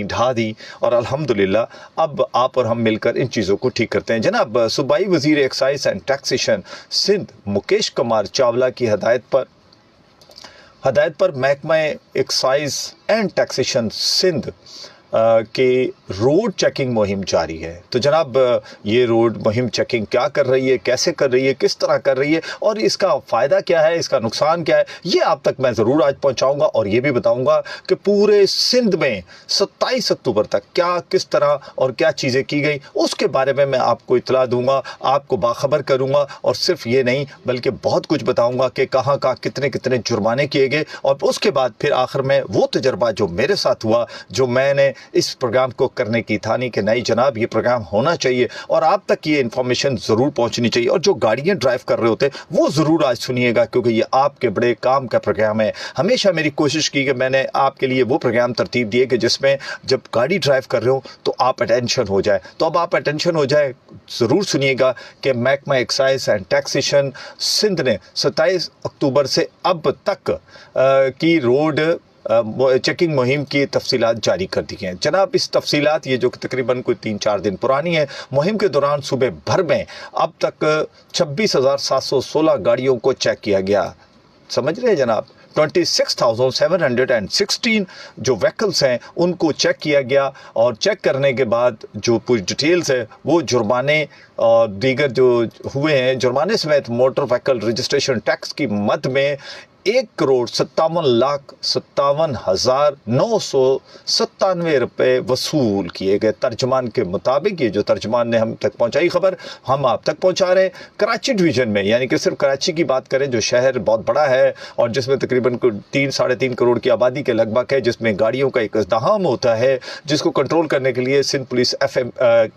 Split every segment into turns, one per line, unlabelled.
ढा दी और अल्हम्दुलिल्लाह अब आप और हम मिलकर इन चीज़ों को ठीक करते हैं। जनाब सूबाई वज़ीर excise and taxation Sindh Mukesh Kumar Chawla की हदायत पर महकमा एक्साइज एंड टैक्सेशन सिंध के रोड चेकिंग मुहिम जारी है। तो जनाब ये रोड मुहिम चेकिंग क्या कर रही है, कैसे कर रही है, किस तरह कर रही है और इसका फ़ायदा क्या है, इसका नुकसान क्या है, ये आप तक मैं ज़रूर आज पहुंचाऊंगा और ये भी बताऊंगा कि पूरे सिंध में 27 अक्टूबर तक क्या किस तरह और क्या चीज़ें की गई, उसके बारे में मैं आपको इत्तला दूंगा, आपको बाखबर करूंगा और सिर्फ ये नहीं बल्कि बहुत कुछ बताऊंगा कि कहाँ कहाँ कितने कितने जुर्माने किए गए और उसके बाद फिर आखिर में वो तजर्बा जो मेरे साथ हुआ, जो मैंने इस प्रोग्राम को करने की थानी कि नहीं जनाब ये प्रोग्राम होना चाहिए और आप तक ये इन्फॉर्मेशन ज़रूर पहुंचनी चाहिए और जो गाड़ियां ड्राइव कर रहे होते वो ज़रूर आज सुनिएगा क्योंकि ये आपके बड़े काम का प्रोग्राम है। हमेशा मेरी कोशिश की कि मैंने आपके लिए वो प्रोग्राम तरतीब दिए कि जिसमें जब गाड़ी ड्राइव कर रहे हो तो आप अटेंशन हो जाए। तो अब आप अटेंशन हो जाए, ज़रूर सुनिएगा कि महकमा एक्साइज एंड टैक्सेशन सिंध ने 27 अक्टूबर से अब तक की रोड चेकिंग मुहिम की तफसीलात जारी कर दी हैं। जनाब इस तफसीलात ये जो कि तकरीबन कोई 3-4 दिन पुरानी है, मुहिम के दौरान सुबह भर में अब तक 26,716 गाड़ियों को चेक किया गया। समझ रहे हैं जनाब, 26,716 जो व्हीकल्स हैं उनको चेक किया गया और चेक करने के बाद जो पूरी डिटेल्स है वो जुर्माने और दीगर जो हुए हैं, जुर्माने समेत मोटर व्हीकल रजिस्ट्रेशन टैक्स की मद में 1,57,57,997 रुपये वसूल किए गए। तर्जमान के मुताबिक ये जो तर्जमान ने हम तक पहुंचाई खबर हम आप तक पहुंचा रहे हैं। कराची डिवीज़न में यानी कि सिर्फ कराची की बात करें जो शहर बहुत बड़ा है और जिसमें तकरीबन 3-3.5 करोड़ की आबादी के लगभग है, जिसमें गाड़ियों का एक इज़्दिहाम होता है, जिसको कंट्रोल करने के लिए सिंध पुलिस FM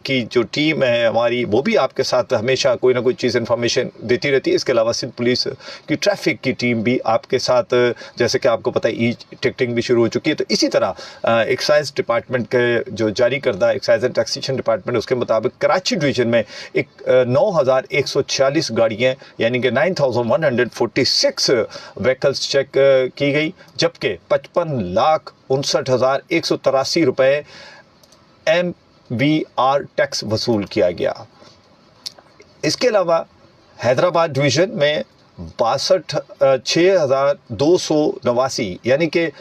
की जो टीम है हमारी वो भी आपके साथ हमेशा कोई ना कोई चीज़ इन्फॉर्मेशन देती रहती है। इसके अलावा सिंध पुलिस की ट्रैफिक की टीम भी आपके साथ, जैसे कि आपको पता है ई टिकटिंग भी शुरू हो चुकी है। तो इसी तरह एक्साइज डिपार्टमेंट के जो जारी करदा एक्साइज एंड टैक्सेशन डिपार्टमेंट उसके मुताबिक कराची डिवीज़न में 9,146 गाड़ियाँ यानी कि 9,146 व्हीकल्स चेक की गई, जबकि 55,59,183 रुपये MVR टैक्स वसूल किया गया। इसके अलावा हैदराबाद डिवीज़न में 6,289 यानी कि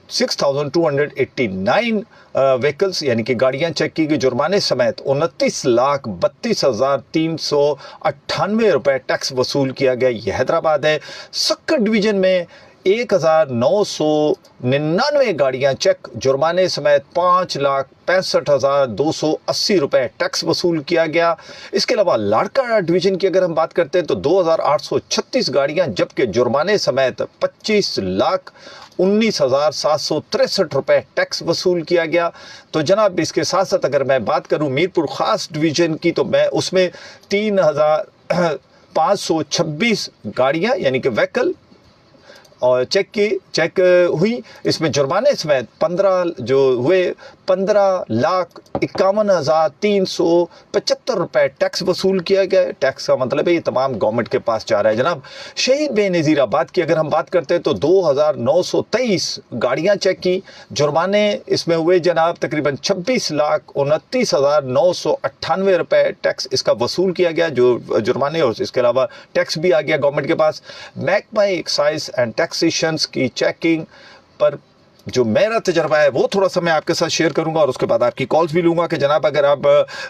6,289 व्हीकल्स यानी कि गाड़ियां चेक की गई, जुर्माने समेत 29,32,398 रुपये टैक्स वसूल किया गया। यह हैदराबाद है। सक्कर डिवीज़न में 1,999 गाड़ियां चेक, जुर्माने समेत 5,65,280 रुपये टैक्स वसूल किया गया। इसके अलावा लाड़काना डिवीज़न की अगर हम बात करते हैं तो 2,836 गाड़ियां, जबकि जुर्माने समेत 25,19,763 रुपये टैक्स वसूल किया गया। तो जनाब इसके साथ साथ अगर मैं बात करूं मीरपुर ख़ास डिवीज़न की तो मैं उसमें 3,526 गाड़ियाँ यानी कि व्हीकल और चेक हुई। इसमें जुर्माने समेत 15,51,375 रुपये टैक्स वसूल किया गया। टैक्स का मतलब है ये तमाम गवर्नमेंट के पास जा रहा है। जनाब शहीद बेनज़ीर आबाद की अगर हम बात करते हैं तो 2,923 गाड़ियां चेक की, जुर्माने इसमें हुए जनाब तकरीबन 26,29,998 रुपये टैक्स इसका वसूल किया गया जो जुर्माने, और इसके अलावा टैक्स भी आ गया गवर्नमेंट के पास। महकमा एक्साइज एंड टैक्सेशंस की चेकिंग पर जो मेरा तजर्बा है वो थोड़ा सा मैं आपके साथ शेयर करूंगा और उसके बाद आपकी कॉल्स भी लूँगा कि जनाब अगर आप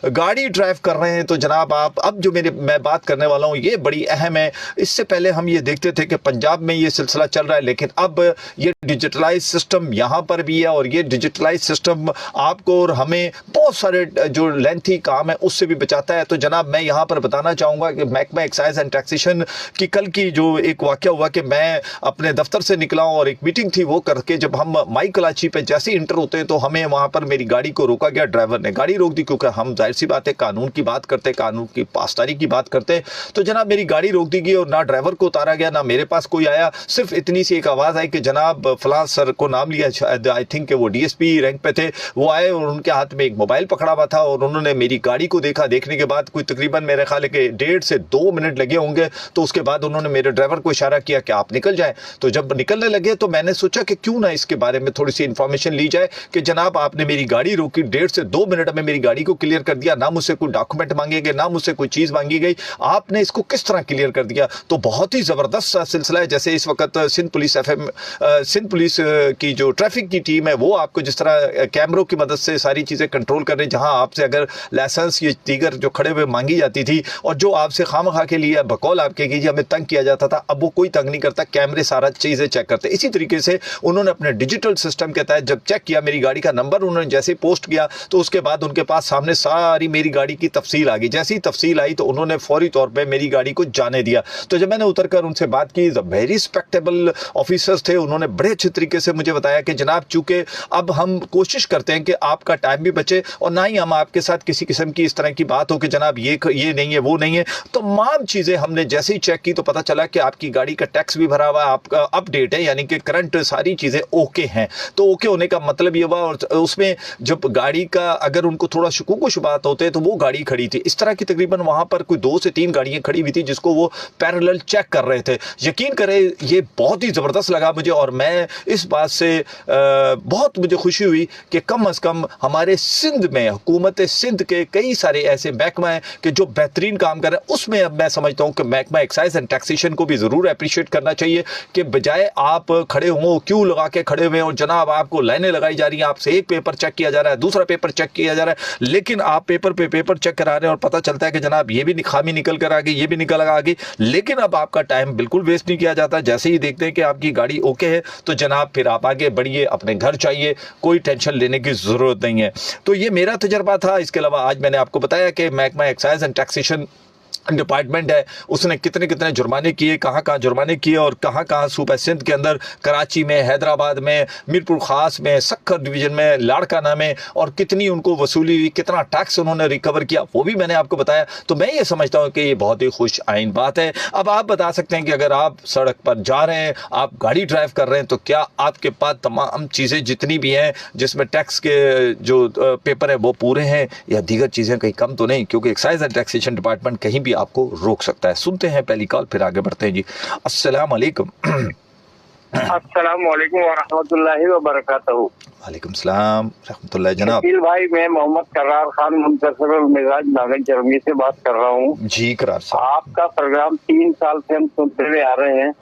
गाड़ी ड्राइव कर रहे हैं तो जनाब आप अब जो मैं बात करने वाला हूँ ये बड़ी अहम है। इससे पहले हम ये देखते थे कि पंजाब में ये सिलसिला चल रहा है, लेकिन अब ये डिजिटलाइज सिस्टम यहाँ पर भी है और ये डिजिटलाइज सिस्टम आपको और हमें बहुत सारे जो लेंथी काम है उससे भी बचाता है। तो जनाब मैं यहाँ पर बताना चाहूँगा कि महकमा एक्साइज एंड टैक्सेशन की कल की जो एक वाक़या हुआ कि मैं अपने दफ्तर से निकला हूँ और एक मीटिंग थी, वो करके जब हम माई कराची पे जैसे इंटर होते हैं तो हमें वहां पर मेरी गाड़ी को रोका गया, ड्राइवर ने गाड़ी रोक दी क्योंकि हम जाहिर सी बात है कानून की बात करते, कानून की पासदारी की बात करते। तो जनाब मेरी गाड़ी रोक दी गई और ना ड्राइवर को उतारा गया, ना मेरे पास कोई आया, सिर्फ इतनी सी एक आवाज़ आई कि जनाब फलां सर को नाम लिया, आई थिंक वो DSP रैंक पे थे, वो आए और उनके हाथ में एक मोबाइल पकड़ा हुआ था और उन्होंने मेरी गाड़ी को देखा। देखने के बाद कोई तकरीबन मेरे ख्याल है कि 1.5 से 2 मिनट लगे होंगे। तो उसके बाद उन्होंने मेरे ड्राइवर को इशारा किया कि आप निकल जाएं। तो जब निकलने लगे तो मैंने सोचा कि क्यों ना इसके बारे बारे में थोड़ी सी इन्फॉर्मेशन ली जाए कि जनाब आपने मेरी गाड़ी रोकी, 1.5 से 2 मिनट में मेरी गाड़ी को क्लियर कर दिया, ना मुझसे कोई डॉक्यूमेंट मांगे गए, ना मुझसे कोई चीज़ मांगी गई, आपने इसको किस तरह क्लियर कर दिया। तो बहुत ही ज़बरदस्त सिलसिला है। जैसे इस वक्त सिंध पुलिस की जो ट्रैफिक की टीम है वो आपको जिस तरह कैमरों की मदद से सारी चीज़ें कंट्रोल कर रही, जहां आपसे अगर लाइसेंस ये दीगर जो खड़े हुए मांगी जाती थी और जो आपसे खामखा के लिए बकौल आपके कीजिए हमें तंग किया जाता था, अब वो कोई तंग नहीं करता, कैमरे सारा चीज़ें चेक करते। इसी तरीके से उन्होंने अपने डिजिटल सिस्टम के तहत जब चेक किया, मेरी गाड़ी का नंबर उन्होंने जैसे ही पोस्ट किया तो उसके बाद उनके पास सामने सारी मेरी गाड़ी की तफसील आ गई। जैसी तफसील आई तो उन्होंने फौरी तौर पे मेरी गाड़ी को जाने दिया। तो जब मैंने उतरकर उनसे बात की, वेरी रिस्पेक्टेबल ऑफिसर्स थे, उन्होंने बड़े अच्छे तरीके से मुझे बताया कि जनाब चूंकि अब हम कोशिश करते हैं कि आपका टाइम भी बचे और ना ही हम आपके साथ किसी किस्म की इस तरह की बात हो कि जनाब ये नहीं है, वो नहीं है। तमाम चीज़ें हमने जैसे ही चेक की तो पता चला कि आपकी गाड़ी का टैक्स भी भरा हुआ है, आपका अपडेट है, यानी कि करंट सारी चीज़ें ओके हैं। तो ओके होने का मतलब ये हुआ, और उसमें जब गाड़ी का अगर उनको थोड़ा शकूक शुबात होते तो वो गाड़ी खड़ी थी। इस तरह की तकरीबन वहाँ पर कोई 2 से 3 गाड़ियाँ खड़ी हुई थी जिसको वो पैरेलल चेक कर रहे थे। यकीन करें ये बहुत ही ज़बरदस्त लगा मुझे, और मैं इस बात से बहुत मुझे खुशी हुई कि कम अज़ कम हमारे सिंध में हुकूमत सिंध के कई सारे ऐसे महकमा हैं कि जो बेहतरीन काम कर रहे हैं। उसमें अब मैं समझता हूँ कि महकमा एक्साइज एंड टैक्सेशन को भी ज़रूर अप्रिशिएट करना चाहिए कि बजाय आप खड़े हों, क्यों लगा के खड़े हुए और जनाब आपको लाइनें लगाई जा रही हैं, आपसे एक पेपर चेक किया जा रहा है, दूसरा पेपर चेक किया जा रहा है, लेकिन आप पेपर पे पेपर चेक करा रहे हैं और पता चलता है कि जनाब ये भी खामी निकल कर आ गई, ये भी निकल आ गई। लेकिन अब आपका टाइम बिल्कुल वेस्ट नहीं किया जाता। जैसे ही देखते हैं कि आपकी गाड़ी ओके है तो जनाब फिर आप आगे बढ़िए, अपने घर चाहिए, कोई टेंशन लेने की ज़रूरत नहीं है। तो ये मेरा तजर्बा था। इसके अलावा आज मैंने आपको बताया कि महकमा एक्साइज एंड टैक्सेशन डिपार्टमेंट है उसने कितने कितने जुर्माने किए, कहाँ जुर्माने किए और कहाँ सूबा सिंध के अंदर, कराची में, हैदराबाद में, मीरपुर ख़ास में, सक्खर डिवीज़न में, लाड़काना में, और कितनी उनको वसूली हुई, कितना टैक्स उन्होंने रिकवर किया, वो भी मैंने आपको बताया। तो मैं ये समझता हूँ कि ये बहुत ही खुश आइन बात है। अब आप बता सकते हैं कि अगर आप सड़क पर जा रहे हैं, आप गाड़ी ड्राइव कर रहे हैं, तो क्या आपके पास तमाम चीज़ें जितनी भी हैं जिसमें टैक्स के जो पेपर है वो पूरे हैं, या दीगर चीज़ें कहीं कम तो नहीं, क्योंकि एक्साइज एंड टैक्सेशन डिपार्टमेंट कहीं भी आपको रोक सकता है। सुनते हैं पहली कॉल, फिर आगे बढ़ते हैं जी। अस्सलाम वालेकुम।
अस्सलाम वालेकुम व रहमतुल्लाहि व बरकातहू।
वालेकुम सलाम रहमतुल्लाह। जनाब
शकील भाई, मैं मोहम्मद करार खान मुंतसिरुल मिजाज नागन चरमी से बात कर रहा हूँ।
जी करार साहब,
आपका प्रोग्राम 3 साल से हम सुनते हुए आ रहे हैं,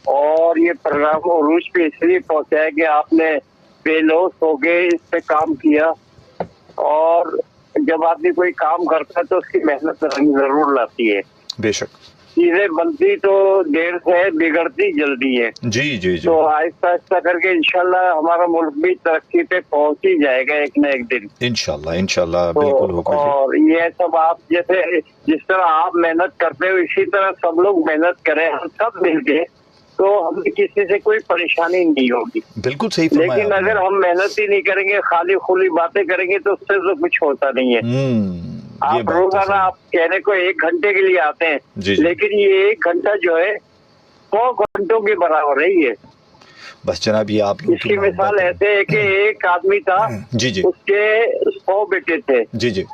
और ये प्रोग्राम उरूज पे इसलिए पहुंचा है कि आपने बेलोस हो गए इस पे काम किया, और जब आदमी कोई काम करता है तो उसकी मेहनत जरूर लाती है।
बेशक
चीजें बनती तो देर से है, बिगड़ती जल्दी है।
जी जी जी।
तो आहिस्ता आहिस्ता करके इंशाल्लाह हमारा मुल्क भी तरक्की पे पहुंच ही जाएगा एक न एक दिन।
इंशाल्लाह
तो
बिल्कुल होगा।
और ये सब आप जैसे जिस तरह आप मेहनत करते हो इसी तरह सब लोग मेहनत करें, हम सब मिलके, तो हमें किसी से कोई परेशानी नहीं होगी।
बिल्कुल सही फरमाया।
लेकिन अगर हम मेहनत ही नहीं करेंगे, खाली खुली बातें करेंगे, तो उससे तो कुछ होता नहीं है। आप रोजाना आप कहने को 1 घंटे के लिए आते हैं, लेकिन ये 1 घंटा जो है 100 घंटों के बराबर है। ये
बस जनाब, ये आप
इसकी मिसाल ऐसे है कि एक आदमी था,
जी जी,
उसके 100 बेटे थे,
जी जी,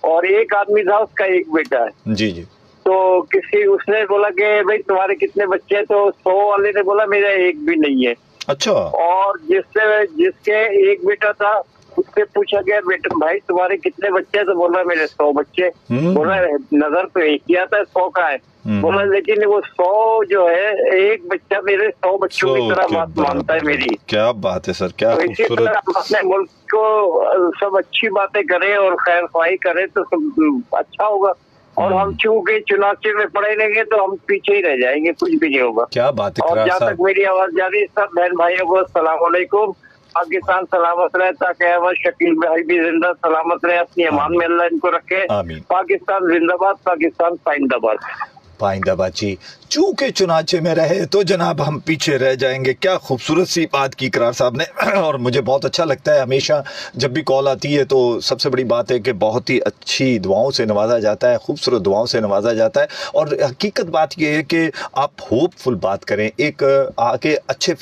और एक आदमी था उसका 1 बेटा है।
जी जी।
तो किसी उसने बोला कि भाई तुम्हारे कितने बच्चे हैं, तो 100 वाले ने बोला मेरा 1 भी नहीं है।
अच्छा। और
जिसके 1 बेटा था उससे पूछा गया, बेटा भाई तुम्हारे कितने बच्चे हैं, तो बोला मेरे 100 बच्चे। बोला नजर तो एक ही आता है 100 का है। बोला लेकिन वो 100 जो है, एक बच्चा मेरे 100 बच्चों की तरह बात मानता है मेरी।
क्या बात है सर, क्या
तो इसी तरह हम अपने मुल्क को सब अच्छी बातें करें और खैर ख्वाही करें तो सब अच्छा होगा। और हम चूंकि चुनाव में पड़े रहेंगे तो हम पीछे ही रह जाएंगे, कुछ भी नहीं होगा।
क्या बात है।
और जहाँ तक मेरी आवाज जा रही है, सब बहन भाइयों को अस्सलाम वालेकुम। पाकिस्तान सलामत रहे, ताकि शकील भाई भी जिंदा सलामत रहे, अपनी अमान में अल्लाह इनको रखे। पाकिस्तान जिंदाबाद, पाकिस्तान पाइंदाबाद।
पाइंदाबाद जी। चूंकि चुनाचे में रहे तो जनाब हम पीछे रह जाएंगे। क्या खूबसूरत सी बात की करार साहब ने, और मुझे बहुत अच्छा लगता है हमेशा जब भी कॉल आती है तो सबसे बड़ी बात है कि बहुत ही अच्छी दुआओं से नवाजा जाता है, खूबसूरत दुआओं से नवाजा जाता है। और हकीकत बात यह है कि आप होपफुल बात करें, एक आगे अच्छे